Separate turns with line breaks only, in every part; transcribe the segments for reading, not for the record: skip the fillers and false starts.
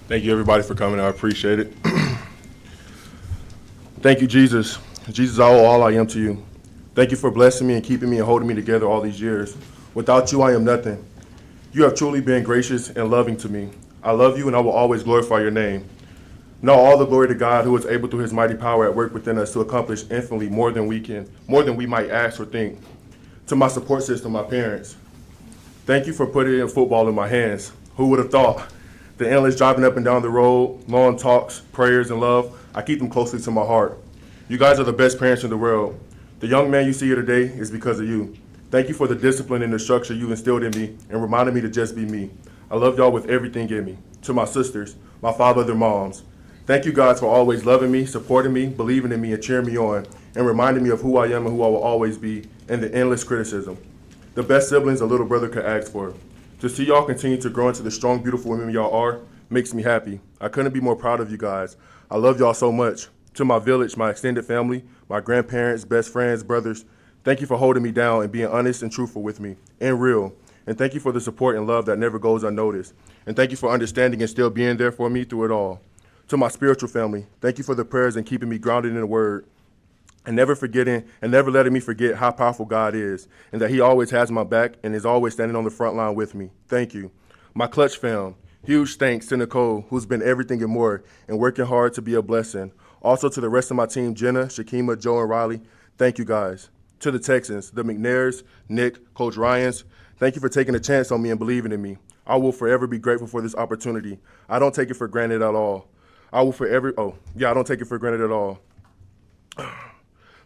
Thank you, everybody, for coming. I appreciate it. Thank you, Jesus. Jesus, I owe all I am to you. Thank you for blessing me and keeping me and holding me together all these years. Without you, I am nothing. You have truly been gracious and loving to me. I love you and I will always glorify your name. Now all the glory to God who is able through his mighty power at work within us to accomplish infinitely more than we might ask or think. To my support system, my parents, thank you for putting in football in my hands. Who would have thought? The endless driving up and down the road, long talks, prayers, and love, I keep them closely to my heart. You guys are the best parents in the world. The young man you see here today is because of you. Thank you for the discipline and the structure you instilled in me and reminded me to just be me. I love y'all with everything in me. To my sisters, my father, their moms, thank you guys for always loving me, supporting me, believing in me, and cheering me on, and reminding me of who I am and who I will always be, and the endless criticism. The best siblings a little brother could ask for. To see y'all continue to grow into the strong, beautiful women y'all are makes me happy. I couldn't be more proud of you guys. I love y'all so much. To my village, my extended family, my grandparents, best friends, brothers, thank you for holding me down and being honest and truthful with me, and real. And thank you for the support and love that never goes unnoticed. And thank you for understanding and still being there for me through it all. To my spiritual family, thank you for the prayers and keeping me grounded in the word, and never forgetting and never letting me forget how powerful God is, and that he always has my back and is always standing on the front line with me. Thank you. My clutch fam, huge thanks to Nicole, who's been everything and more, and working hard to be a blessing. Also to the rest of my team, Jenna, Shakima, Joe, and Riley, thank you guys. To the Texans, the McNairs, Nick, Coach Ryans, thank you for taking a chance on me and believing in me. I will forever be grateful for this opportunity. I don't take it for granted at all. I don't take it for granted at all.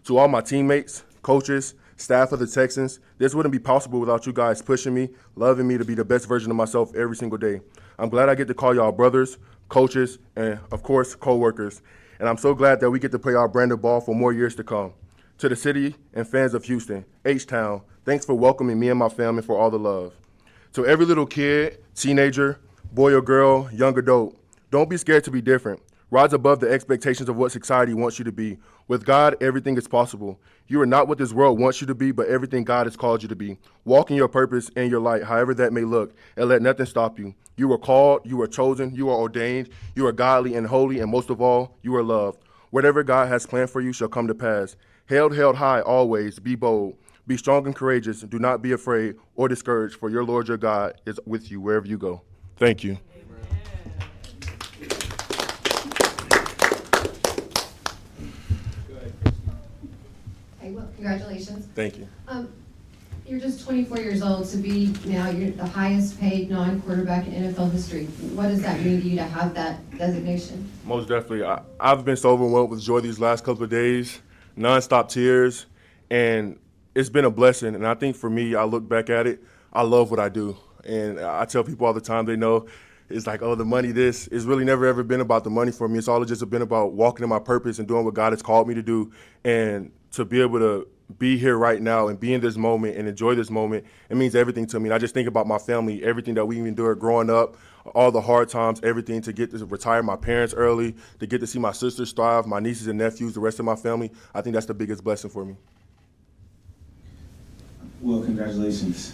To all my teammates, coaches, staff of the Texans, this wouldn't be possible without you guys pushing me, loving me to be the best version of myself every single day. I'm glad I get to call y'all brothers, coaches, and of course, co-workers. And I'm so glad that we get to play our brand of ball for more years to come. To the city and fans of Houston, H-Town, thanks for welcoming me and my family for all the love. To every little kid, teenager, boy or girl, young adult, don't be scared to be different. Rise above the expectations of what society wants you to be. With God, everything is possible. You are not what this world wants you to be, but everything God has called you to be. Walk in your purpose and your light, however that may look, and let nothing stop you. You are called, you are chosen, you are ordained, you are godly and holy, and most of all, you are loved. Whatever God has planned for you shall come to pass. Held high always, be bold. Be strong and courageous, do not be afraid or discouraged, for your Lord your God is with you wherever you go. Thank you.
Well, congratulations.
Thank you.
You're just 24 years old to be now you're the highest paid non-quarterback in NFL history. What does that mean to you to have that designation?
Most definitely. I've been so overwhelmed with joy these last couple of days, nonstop tears, and it's been a blessing. And I think for me, I look back at it, I love what I do. And I tell people all the time, they know, it's like, oh, the money, this. It's really never, ever been about the money for me. It's all just been about walking in my purpose and doing what God has called me to do. And to be able to be here right now and be in this moment and enjoy this moment, it means everything to me. And I just think about my family, everything that we endured growing up, all the hard times, everything, to get to retire my parents early, to get to see my sisters thrive, my nieces and nephews, the rest of my family. I think that's the biggest blessing for me.
Well, congratulations.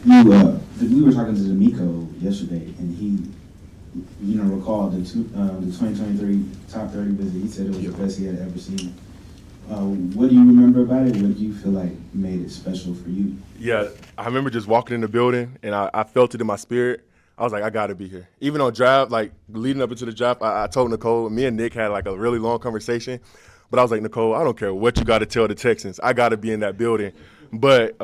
We were talking to D'Amico yesterday, and he, recalled the 2023 top 30 visit. He said it was the best he had ever seen. What do you remember about it? What do you feel like made it special for you?
Yeah, I remember just walking in the building, and I felt it in my spirit. I was like, I got to be here. Even on draft, like leading up into the draft, I told Nicole, me and Nick had like a really long conversation, but I was like, Nicole, I don't care what you got to tell the Texans. I got to be in that building. But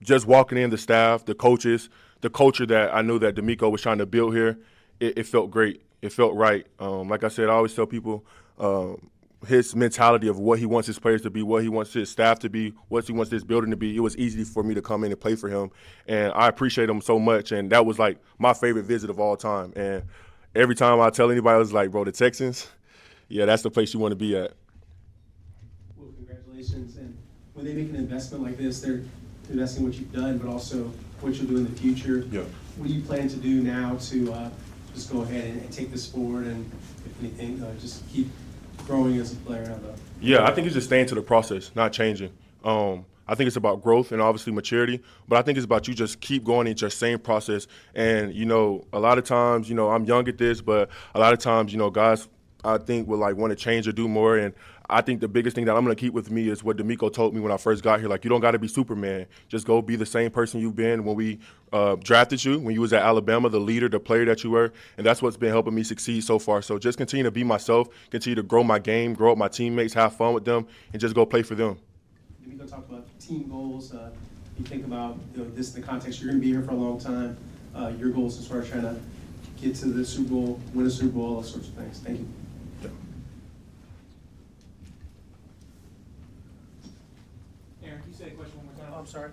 just walking in, the staff, the coaches, the culture that I knew that D'Amico was trying to build here, it felt great. It felt right. Like I said, I always tell people his mentality of what he wants his players to be, what he wants his staff to be, what he wants this building to be. It was easy for me to come in and play for him, and I appreciate him so much. And that was like my favorite visit of all time. And every time I tell anybody, I was like, bro, the Texans, yeah, that's the place you want to be at.
Well, congratulations. And when they make an investment like this, they're investing in what you've done, but also what you'll do in the future.
Yeah.
What do you plan to do now to just go ahead and take this forward, and if anything, just keep growing as a player?
Yeah, I think it's just staying to the process, not changing. I think it's about growth and obviously maturity, but I think it's about you just keep going in your same process. And, a lot of times, I'm young at this, but a lot of times, guys I think will want to change or do more. And I think the biggest thing that I'm going to keep with me is what D'Amico told me when I first got here. You don't got to be Superman. Just go be the same person you've been when we drafted you, when you was at Alabama, the leader, the player that you were. And that's what's been helping me succeed so far. So just continue to be myself, continue to grow my game, grow up my teammates, have fun with them, and just go play for them.
D'Amico talked about team goals. You think about this in the context, you're going to be here for a long time. Your goals as far as trying to get to the Super Bowl, win a Super Bowl, all those sorts of things. Thank you.
Aaron, can you say a question one more time?
Oh, I'm sorry.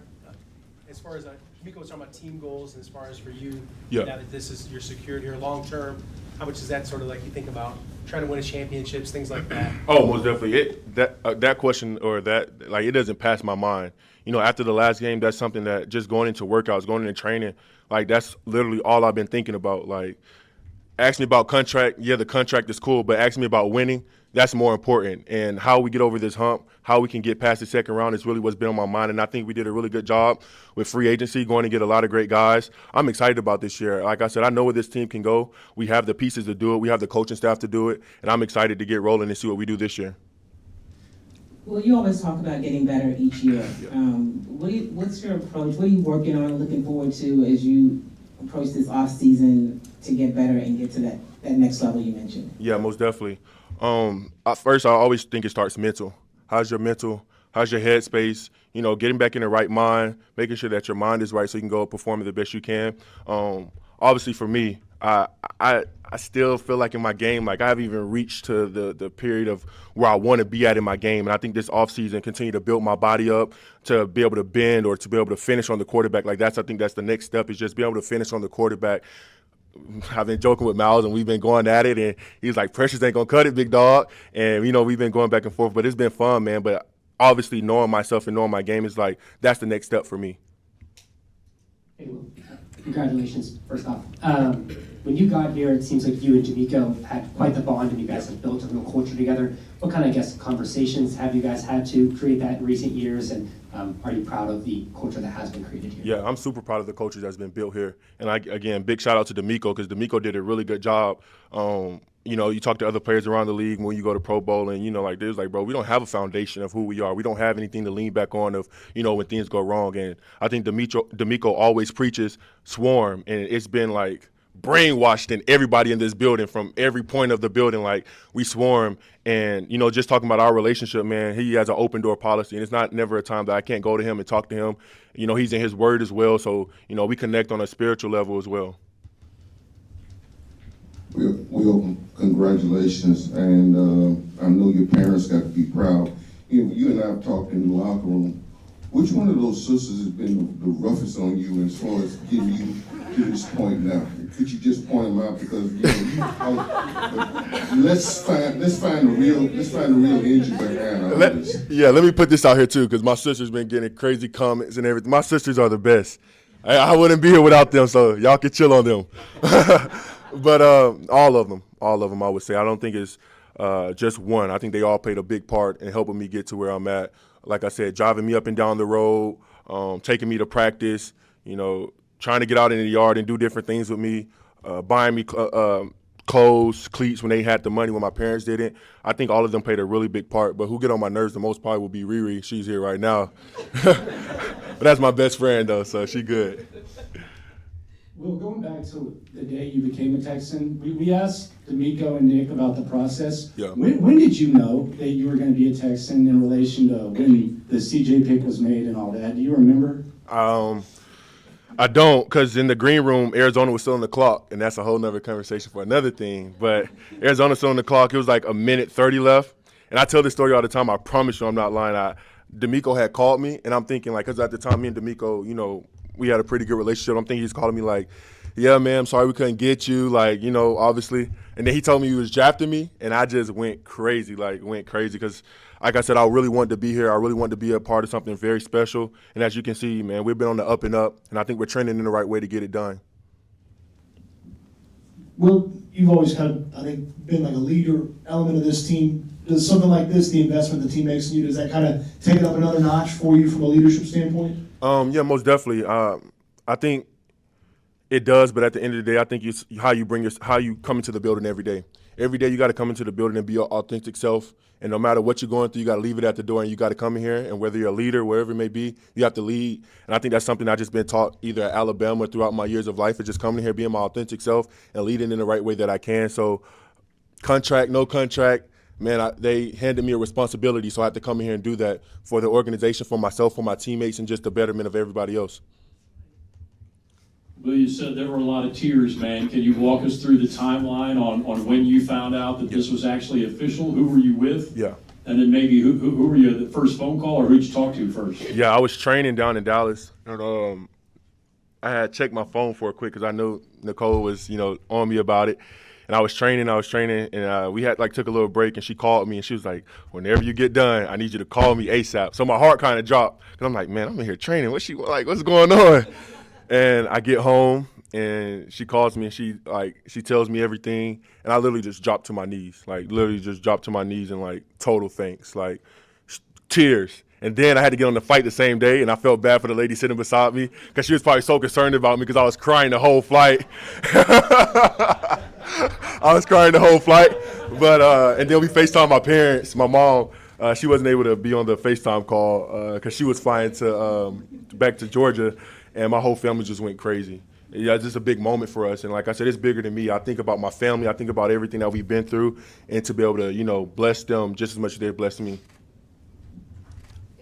As far as D'Amico was talking about team goals, and as far as for you,
Yeah.
now that this is you're secured here long term, how much is that sort of you think about trying to win championships, things like that?
Oh, most definitely. That question or that it doesn't pass my mind. After the last game, that's something that just going into workouts, going into training, that's literally all I've been thinking about. Ask me about contract. Yeah, the contract is cool, but ask me about winning. That's more important. And how we get over this hump, how we can get past the second round is really what's been on my mind. And I think we did a really good job with free agency, going to get a lot of great guys. I'm excited about this year. Like I said, I know where this team can go. We have the pieces to do it. We have the coaching staff to do it. And I'm excited to get rolling and see what we do this year.
Well, you always talk about getting better each year.
Yeah.
What's your approach? What are you working on, looking forward to as you approach this off season to get better and get to that next level you mentioned?
Yeah, most definitely. First, I always think it starts mental. How's your mental? How's your headspace? Getting back in the right mind, making sure that your mind is right so you can go perform the best you can. Obviously, for me, I still feel like in my game, I haven't even reached to the period of where I want to be at in my game. And I think this offseason, continue to build my body up to be able to bend or to be able to finish on the quarterback. I think that's the next step, is just be able to finish on the quarterback. I've been joking with Miles, and we've been going at it, and he's like, "Precious ain't gonna cut it, big dog." And we've been going back and forth, but it's been fun, man. But obviously, knowing myself and knowing my game is that's the next step for me.
Hey, Will. Congratulations, first off. When you got here, it seems like you and D'Amico had quite the bond, and you guys have built a real culture together. What kind of, conversations have you guys had to create that in recent years, and are you proud of the culture that has been created here?
Yeah, I'm super proud of the culture that's been built here. And again, big shout out to D'Amico, because D'Amico did a really good job. You talk to other players around the league when you go to Pro Bowl, and there's bro, we don't have a foundation of who we are. We don't have anything to lean back on of when things go wrong. And I think D'Amico always preaches swarm, and it's been brainwashed in everybody in this building from every point of the building. We swarm, and just talking about our relationship, man, he has an open door policy, and it's never a time that I can't go to him and talk to him. He's in his word as well, so we connect on a spiritual level as well.
Will, congratulations, and I know your parents got to be proud. You and I have talked in the locker room. Which one of those sisters has been the roughest on you as far as getting you to this point now? Could you just point them out, because let's find the real engine behind all this.
Yeah, let me put this out here too, because my sister's been getting crazy comments and everything. My sisters are the best. I wouldn't be here without them, so y'all can chill on them. But all of them, I would say. I don't think it's just one. I think they all played a big part in helping me get to where I'm at. Like I said, driving me up and down the road, taking me to practice, trying to get out in the yard and do different things with me, buying me clothes, cleats when they had the money when my parents didn't. I think all of them played a really big part. But who get on my nerves the most probably will be Riri. She's here right now. But that's my best friend, though, so she good.
Will, going back to the day you became a Texan, we asked D'Amico and Nick about the process.
Yeah.
When did you know that you were going to be a Texan in relation to when the CJ pick was made and all that? Do you remember?
I don't, because in the green room, Arizona was still on the clock, and that's a whole nother conversation for another thing. But Arizona's still on the clock. It was a minute 30 left. And I tell this story all the time. I promise you I'm not lying. D'Amico had called me, and I'm thinking, because at the time, me and D'Amico, we had a pretty good relationship. I'm thinking he's calling me yeah, man, I'm sorry we couldn't get you, obviously. And then he told me he was drafting me, and I just went crazy, because, like I said, I really wanted to be here. I really wanted to be a part of something very special. And as you can see, man, we've been on the up and up, and I think we're trending in the right way to get it done.
Well, you've always been a leader element of this team. does something like this, the investment the team makes in you, does that kind of take it up another notch for you from a leadership standpoint?
Yeah, most definitely. I think it does, but at the end of the day, I think it's how you come into the building every day. Every day you got to come into the building and be your authentic self. And no matter what you're going through, you got to leave it at the door and you got to come in here. And whether you're a leader, wherever it may be, you have to lead. And I think that's something I've just been taught either at Alabama or throughout my years of life, is just coming in here, being my authentic self and leading in the right way that I can. So contract, no contract, man, they handed me a responsibility. So I have to come in here and do that for the organization, for myself, for my teammates, and just the betterment of everybody else.
Well, you said there were a lot of tears, man. Can you walk us through the timeline on when you found out that this was actually official? Who were you with?
Yeah.
And then maybe who were you, the first phone call, or who'd you talk to first?
Yeah, I was training down in Dallas. And, I had checked my phone for it quick because I knew Nicole was, on me about it. And I was training, and we had took a little break, and she called me, and she was like, "Whenever you get done, I need you to call me ASAP." So my heart kind of dropped, because I'm like, man, I'm in here training. What's going on? And I get home, and she calls me, and she tells me everything, and I literally just dropped to my knees, and total thanks, tears. And then I had to get on the flight the same day, and I felt bad for the lady sitting beside me, because she was probably so concerned about me because I was crying the whole flight. But and then we FaceTime my parents. My mom, she wasn't able to be on the FaceTime call because she was flying back to Georgia, and my whole family just went crazy. Yeah, it's just a big moment for us, and like I said, it's bigger than me. I think about my family. I think about everything that we've been through, and to be able to, bless them just as much as they've blessed me.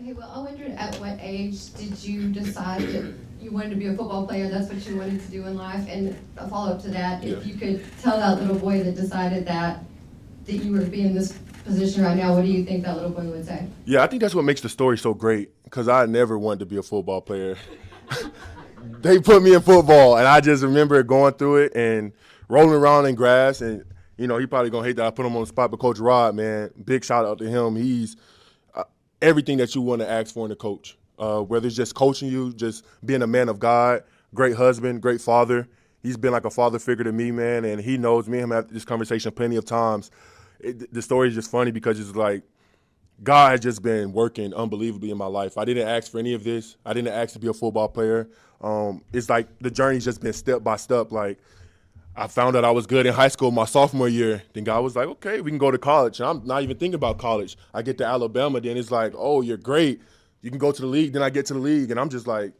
Hey, well, I wondered, at what age did you decide that you wanted to be a football player, that's what you wanted to do in life? And a follow-up to that, if you could tell that little boy that decided that you were to be in this position right now, what do you think that little boy would say?
Yeah, I think that's what makes the story so great, because I never wanted to be a football player. They put me in football, and I just remember going through it and rolling around in grass. And, he probably going to hate that I put him on the spot, but Coach Rod, man, big shout out to him. He's everything that you want to ask for in a coach, whether it's just coaching you, just being a man of God, great husband, great father. He's been like a father figure to me, man, and he knows me and him had this conversation plenty of times. The story is just funny because it's like God has just been working unbelievably in my life. I didn't ask for any of this. I didn't ask to be a football player. It's like the journey's just been step by step. Like, I found out I was good in high school my sophomore year. Then God was like, okay, we can go to college. And I'm not even thinking about college. I get to Alabama, then it's like, oh, you're great. You can go to the league. Then I get to the league, and I'm just like,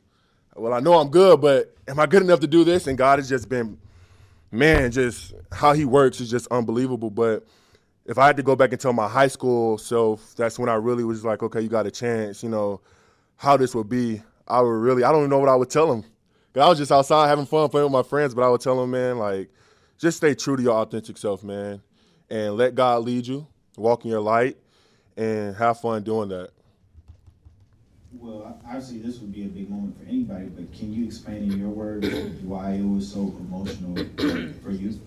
well, I know I'm good, but am I good enough to do this? And God has just been, man, just how he works is just unbelievable. But if I had to go back and tell my high school self, that's when I really was like, okay, you got a chance, how this would be. I don't even know what I would tell him. I was just outside having fun playing with my friends, but I would tell them, man, just stay true to your authentic self, man, and let God lead you, walk in your light, and have fun doing that.
Well, obviously this would be a big moment for anybody, but can you explain in your words why it was so emotional for you?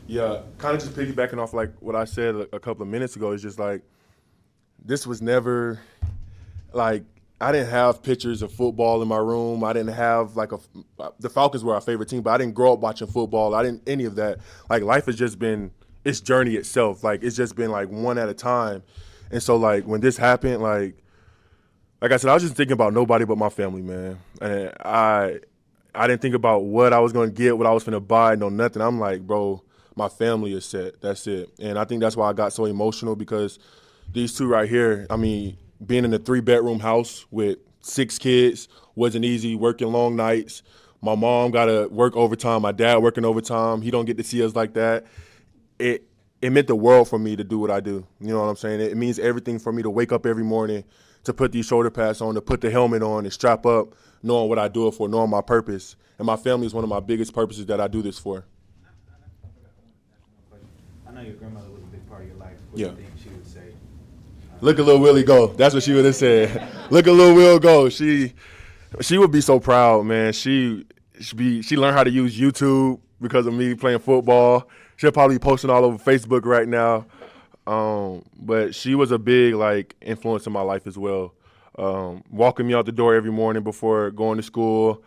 Yeah, kind of just piggybacking off what I said a couple of minutes ago, is just this was never I didn't have pictures of football in my room. I didn't have the Falcons were our favorite team, but I didn't grow up watching football. I didn't any of that. Life has just been its journey itself. It's just been one at a time. And so when this happened, like I said, I was just thinking about nobody but my family, man. And I didn't think about what I was going to get, what I was going to buy, no nothing. I'm like, bro, my family is set. That's it. And I think that's why I got so emotional, because these two right here, I mean, being in a 3-bedroom house with 6 kids wasn't easy, working long nights. My mom got to work overtime. My dad working overtime. He don't get to see us like that. It meant the world for me to do what I do. You know what I'm saying? It means everything for me to wake up every morning, to put these shoulder pads on, to put the helmet on and strap up, knowing what I do it for, knowing my purpose. And my family is one of my biggest purposes that I do this for.
I know your grandmother was a big part of your life. What
Yeah.
do you think she would say?
Look at Lil Willie go. That's what she would have said. Look at Lil Will go. She would be so proud, man. She learned how to use YouTube because of me playing football. She'll probably be posting all over Facebook right now. But she was a big influence in my life as well. Walking me out the door every morning before going to school,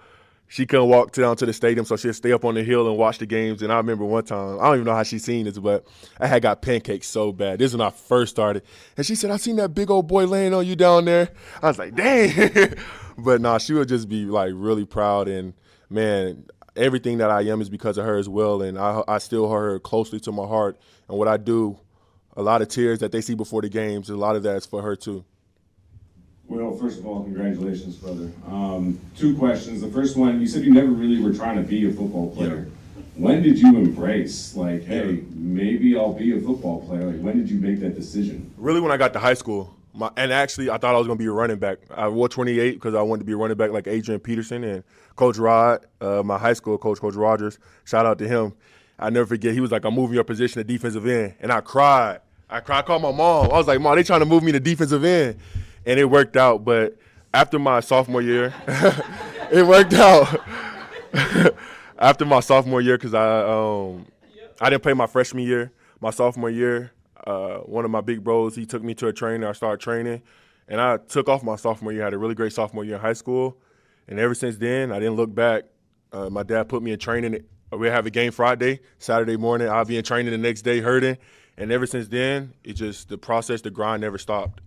she couldn't walk down to the stadium, so she'd stay up on the hill and watch the games. And I remember one time, I don't even know how she seen this, but I had got pancakes so bad. This is when I first started. And she said, I seen that big old boy laying on you down there. I was like, dang. But nah, she would just be like really proud. And man, everything that I am is because of her as well. And I still hold her closely to my heart. And what I do, a lot of tears that they see before the games, a lot of that is for her too.
Well, first of all, congratulations, brother. 2 questions. The first one, you said you never really were trying to be a football player. Yeah. When did you embrace, like, hey, maybe I'll be a football player? Like, when did you make that decision?
Really, when I got to high school. And actually, I thought I was going to be a running back. I wore 28 because I wanted to be a running back like Adrian Peterson. And Coach Rod, my high school coach, Coach Rogers, shout out to him. I never forget, he was like, I'm moving your position to defensive end. And I cried. I called my mom. I was like, Mom, they trying to move me to defensive end. And it worked out. But after my sophomore year, it worked out. After my sophomore year, because I didn't play my freshman year. My sophomore year, one of my big bros, he took me to a trainer. I started training. And I took off my sophomore year. I had a really great sophomore year in high school. And ever since then, I didn't look back. My dad put me in training. We'll have a game Friday, Saturday morning. I'll be in training the next day hurting. And ever since then, it just, the process, the grind never stopped.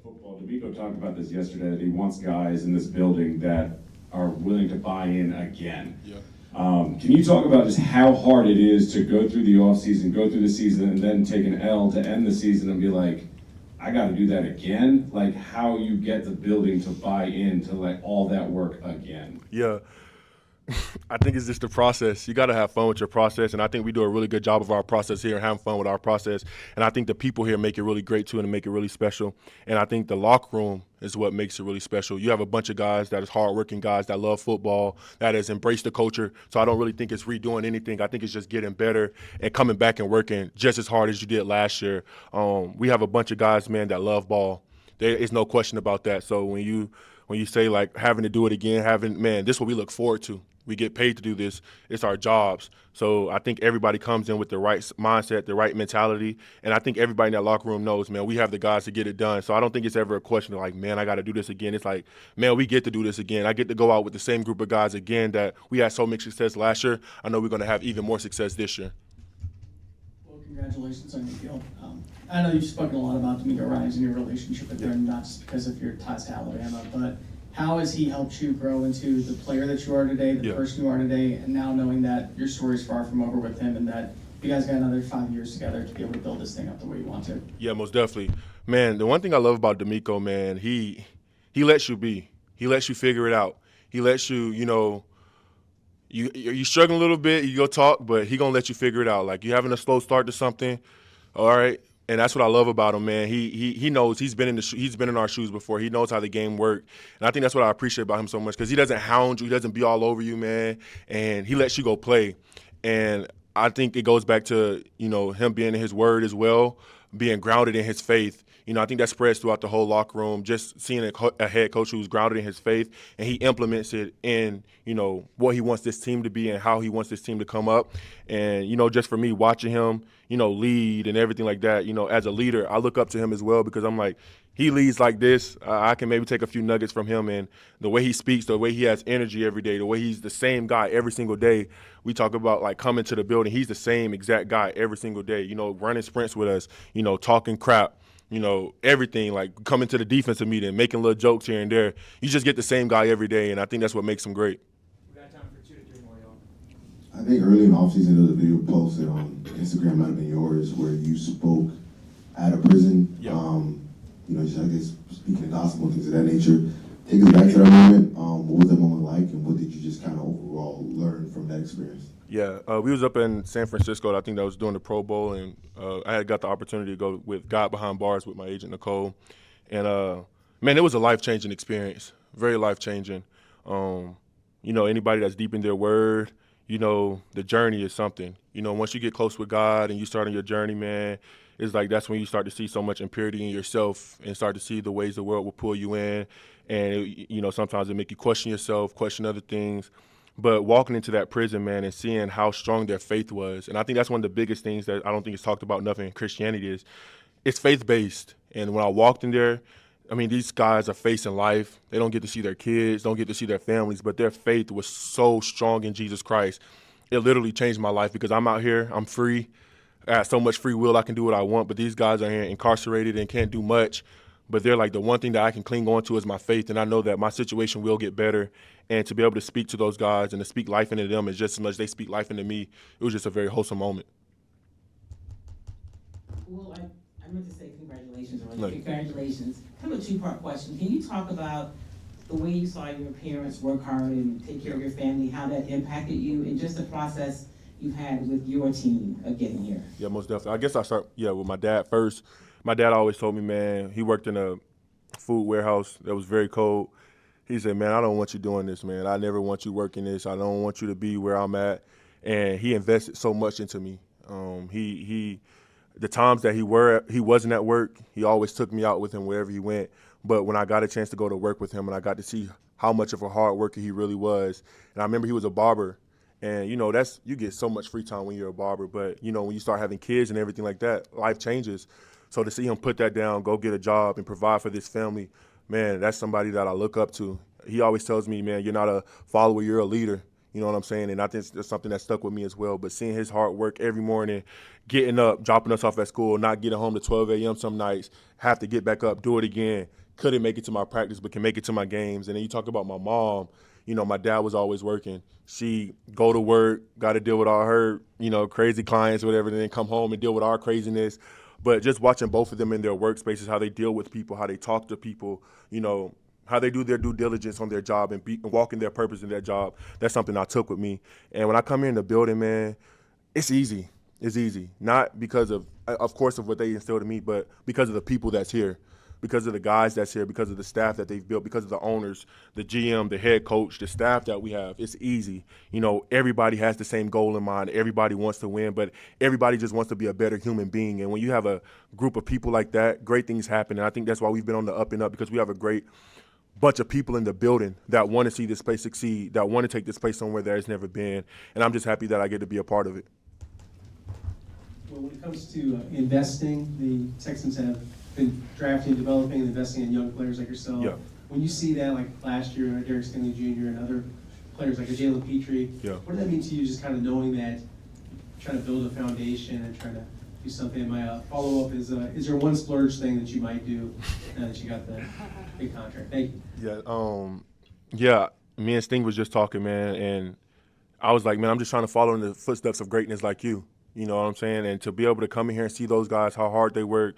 Football, DeMeco talked about this yesterday, that he wants guys in this building that are willing to buy in again.
Yeah.
Can you talk about just how hard it is to go through the offseason, go through the season, and then take an L to end the season and be like, I got to do that again? Like, how you get the building to buy in to like all that work again?
Yeah. I think it's just the process. You got to have fun with your process, and I think we do a really good job of our process here and having fun with our process. And I think the people here make it really great too and make it really special. And I think the locker room is what makes it really special. You have a bunch of guys that is hardworking guys that love football, that has embraced the culture. So I don't really think it's redoing anything. I think it's just getting better and coming back and working just as hard as you did last year. We have a bunch of guys, man, that love ball. There is no question about that. So when you say like having to do it again, this is what we look forward to. We get paid to do this. It's our jobs. So I think everybody comes in with the right mindset, the right mentality. And I think everybody in that locker room knows, man, we have the guys to get it done. So I don't think it's ever a question of like, man, I got to do this again. It's like, man, we get to do this again. I get to go out with the same group of guys again that we had so much success last year. I know we're going to have even more success this year.
Well, congratulations on your deal. I know you've spoken a lot about DeMeco Ryans and your relationship with him, not just because of your ties to Alabama, but how has he helped you grow into the player that you are today, the person you are today, and now knowing that your story is far from over with him and that you guys got another 5 years together to be able to build this thing up the way you want to?
Yeah, most definitely. Man, the one thing I love about DeMeco, man, he lets you be. He lets you figure it out. He lets you, you struggling a little bit, you go talk, but he going to let you figure it out. Like, you're having a slow start to something, all right? And that's what I love about him, man. He knows he's been in our shoes before. He knows how the game works, and I think that's what I appreciate about him so much because he doesn't hound you, he doesn't be all over you, man, and he lets you go play. And I think it goes back to him being in his word as well, being grounded in his faith. I think that spreads throughout the whole locker room. Just seeing a head coach who's grounded in his faith and he implements it in what he wants this team to be and how he wants this team to come up. And just for me watching him lead and everything like that, as a leader, I look up to him as well because I'm like, he leads like this. I can maybe take a few nuggets from him and the way he speaks, the way he has energy every day, the way he's the same guy every single day. We talk about like coming to the building. He's the same exact guy every single day, running sprints with us, talking crap. Everything, like coming to the defensive meeting, making little jokes here and there. You just get the same guy every day, and I think that's what makes him great.
We got time for 2 to 3 more, y'all.
I think early in the offseason, there was a video posted on Instagram, might have been yours, where you spoke at a prison.
Yeah.
Just, I guess, speaking of gospel and things of that nature. Take us back to that moment. What was that moment like, and what did you just kind of overall learn from that experience?
Yeah, we was up in San Francisco. I think that was doing the Pro Bowl, and I had got the opportunity to go with God Behind Bars with my agent, Nicole. And, man, it was a life-changing experience, very life-changing. Anybody that's deep in their word, the journey is something. Once you get close with God and you start on your journey, man, it's like that's when you start to see so much impurity in yourself and start to see the ways the world will pull you in. And, sometimes it make you question yourself, question other things. But walking into that prison, man, and seeing how strong their faith was, and I think that's one of the biggest things that I don't think is talked about enough in Christianity is it's faith-based. And when I walked in there, I mean, these guys are facing life. They don't get to see their kids, don't get to see their families, but their faith was so strong in Jesus Christ. It literally changed my life because I'm out here, I'm free. I have so much free will, I can do what I want, but these guys are here incarcerated and can't do much. But they're like, the one thing that I can cling on to is my faith, and I know that my situation will get better. And to be able to speak to those guys and to speak life into them is just as much as they speak life into me. It was just a very wholesome moment.
Well, I meant to say congratulations already.
No.
Congratulations. Kind of a two-part question. Can you talk about the way you saw your parents work hard and take care of your family, how that impacted you, and just the process you've had with your team of getting here?
Yeah, most definitely. I guess I start, with my dad first. My dad always told me, man, he worked in a food warehouse that was very cold. He said, man, I don't want you doing this, man. I never want you working this. I don't want you to be where I'm at. And he invested so much into me. The times that he wasn't at work, he always took me out with him wherever he went. But when I got a chance to go to work with him and I got to see how much of a hard worker he really was, and I remember he was a barber, and you get so much free time when you're a barber. But when you start having kids and everything like that, life changes. So to see him put that down, go get a job and provide for this family, man, that's somebody that I look up to. He always tells me, man, you're not a follower, you're a leader. You know what I'm saying? And I think that's something that stuck with me as well. But seeing his hard work every morning, getting up, dropping us off at school, not getting home to 12 a.m. some nights, have to get back up, do it again. Couldn't make it to my practice, but can make it to my games. And then you talk about my mom. My dad was always working. She go to work, got to deal with all her, crazy clients or whatever, and then come home and deal with our craziness. But just watching both of them in their workspaces, how they deal with people, how they talk to people, how they do their due diligence on their job and walk in their purpose in their job, that's something I took with me. And when I come here in the building, man, it's easy. It's easy. Not because of course, of what they instilled in me, but because of the people that's here, because of the guys that's here, because of the staff that they've built, because of the owners, the GM, the head coach, the staff that we have. It's easy. Everybody has the same goal in mind. Everybody wants to win, but everybody just wants to be a better human being. And when you have a group of people like that, great things happen. And I think that's why we've been on the up and up, because we have a great bunch of people in the building that want to see this place succeed, that want to take this place somewhere that it's never been. And I'm just happy that I get to be a part of it.
Well, when it comes to investing, the Texans have been drafting, developing, and investing in young players like yourself.
Yeah.
When you see that, like last year, Derek Stingley Jr. and other players like a Jalen Petrie, what does that mean to you, just kind of knowing that, trying to build a foundation and trying to do something? My follow-up is there one splurge thing that you might do now that you got the big contract? Thank you.
Yeah, me and Sting was just talking, man, and I was like, man, I'm just trying to follow in the footsteps of greatness like you. You know what I'm saying? And to be able to come in here and see those guys, how hard they work,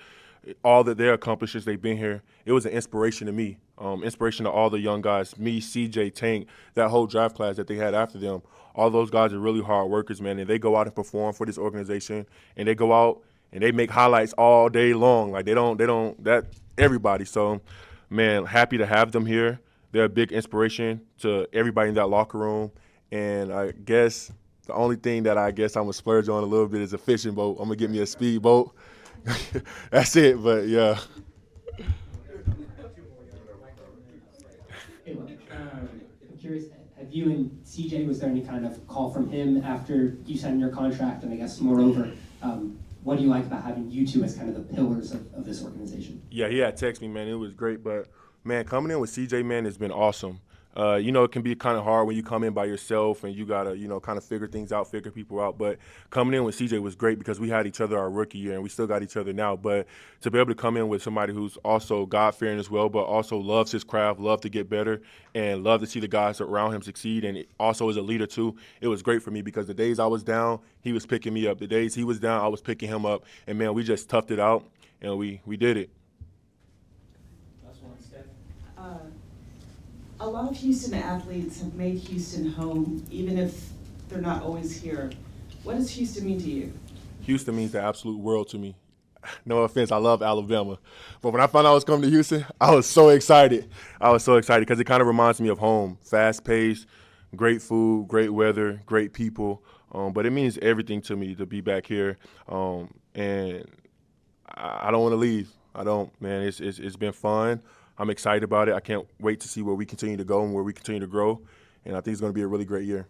all that their accomplishments, they've been here, it was an inspiration to me, inspiration to all the young guys, me, CJ, Tank, that whole draft class that they had after them. All those guys are really hard workers, man, and they go out and perform for this organization, and they go out and they make highlights all day long. Like that everybody. So, man, happy to have them here. They're a big inspiration to everybody in that locker room. And I guess the only thing that I guess I'm going to splurge on a little bit is a fishing boat. I'm going to get me a speedboat. That's it, but yeah.
Hey, well, I'm curious, have you and CJ, was there any kind of call from him after you signed your contract? And I guess moreover, what do you like about having you two as kind of the pillars of this organization?
Yeah, he had texted me, man. It was great, but man, coming in with CJ, man, has been awesome. It can be kind of hard when you come in by yourself and you got to, kind of figure things out, figure people out. But coming in with CJ was great because we had each other our rookie year and we still got each other now. But to be able to come in with somebody who's also God-fearing as well, but also loves his craft, love to get better, and love to see the guys around him succeed, and also as a leader too, it was great for me because the days I was down, he was picking me up. The days he was down, I was picking him up. And, man, we just toughed it out, and we did it.
A lot of Houston athletes have made Houston home, even if they're not always here. What does Houston mean to you?
Houston means the absolute world to me. No offense, I love Alabama. But when I found out I was coming to Houston, I was so excited. I was so excited because it kind of reminds me of home. Fast-paced, great food, great weather, great people. But it means everything to me to be back here. And I don't want to leave. I don't, man. It's been fun. I'm excited about it. I can't wait to see where we continue to go and where we continue to grow. And I think it's going to be a really great year.